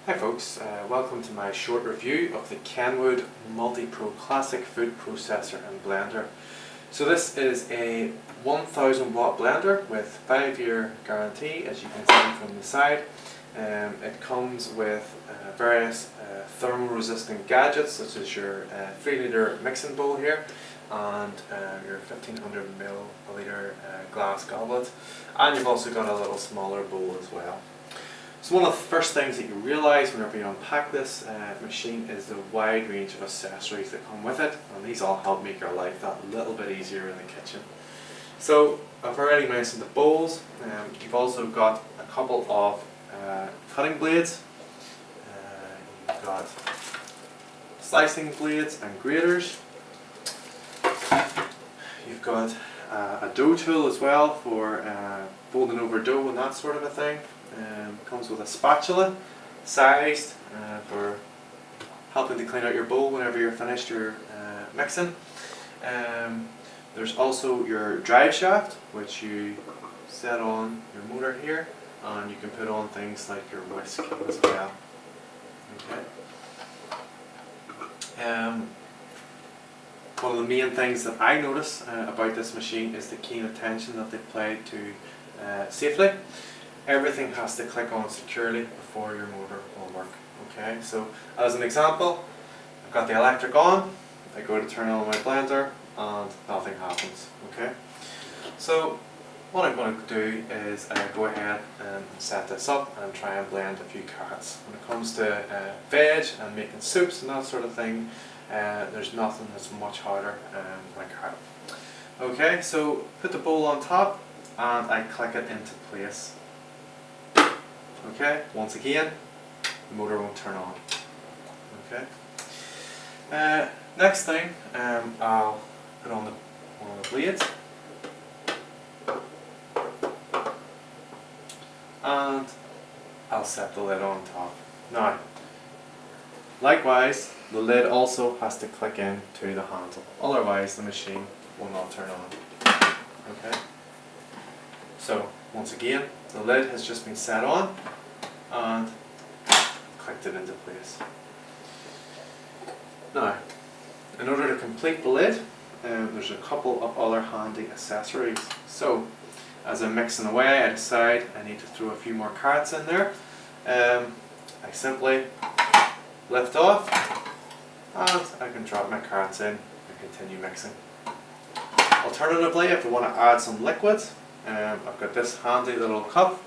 Hi folks, welcome to my short review of the Kenwood Multi-Pro Classic Food Processor and Blender. So this is a 1000 watt blender with 5-year guarantee, as you can see from the side. It comes with various thermal resistant gadgets such as your 3-litre mixing bowl here and your 1500 milliliter glass goblet, and you've also got a little smaller bowl as well. So one of the first things that you realise whenever you unpack this machine is the wide range of accessories that come with it, and these all help make your life that little bit easier in the kitchen. So I've already mentioned the bowls. You've also got a couple of cutting blades. You've got slicing blades and graters. You've got a dough tool as well for folding over dough and that sort of a thing. Comes with a spatula sized for helping to clean out your bowl whenever you're finished your mixing. There's also your drive shaft, which you set on your motor here, and you can put on things like your whisk as well. Okay. One of the main things that I notice about this machine is the keen attention that they play to safety. Everything has to click on securely before your motor will work. Okay, so as an example, I've got the electric on, I go to turn on my blender and nothing happens. Okay, so what I'm going to do is go ahead and set this up and try and blend a few carrots. When it comes to veg and making soups and that sort of thing, there's nothing that's much harder than carrot. Okay, so put the bowl on top and I click it into place. Okay, once again, the motor won't turn on. Okay. Next thing, I'll put on one of the blades, and I'll set the lid on top. Now, likewise, the lid also has to click in to the handle, otherwise the machine will not turn on. Okay. So once again, the lid has just been set on and clicked it into place. Now, in order to complete the lid, there's a couple of other handy accessories. So, as I'm mixing away, I decide I need to throw a few more carrots in there. I simply lift off and I can drop my carrots in and continue mixing. Alternatively, if I want to add some liquids, I've got this handy little cup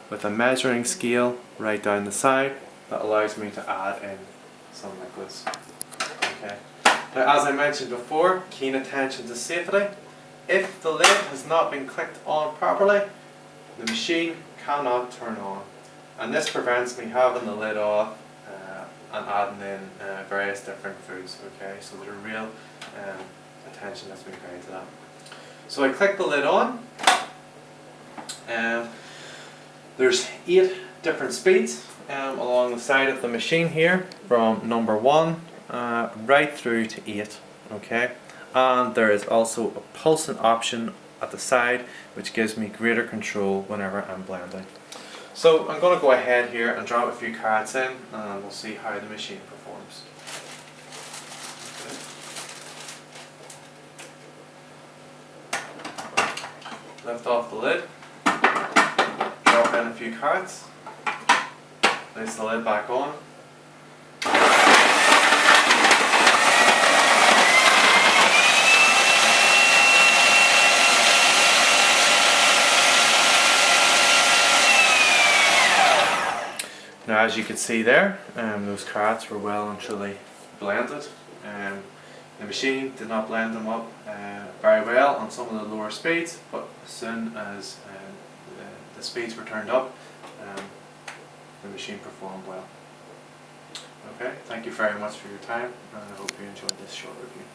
with a measuring scale right down the side that allows me to add in some liquids. Okay. Now, as I mentioned before, keen attention to safety. If the lid has not been clicked on properly, the machine cannot turn on, and this prevents me having the lid off and adding in various different foods. Okay, so there's a real attention that's been paid to that. So I click the lid on. There's 8 different speeds along the side of the machine here, from number 1 right through to 8. Okay, and there is also a pulsing option at the side which gives me greater control whenever I'm blending. So I'm going to go ahead here and drop a few carrots in and we'll see how the machine performs. Okay. Lift off the lid. Drop in a few carrots, place the lid back on. Now, as you can see there, those carrots were well and truly blended. The machine did not blend them up very well on some of the lower speeds, but as soon as the speeds were turned up, the machine performed well. Okay, thank you very much for your time, and I hope you enjoyed this short review.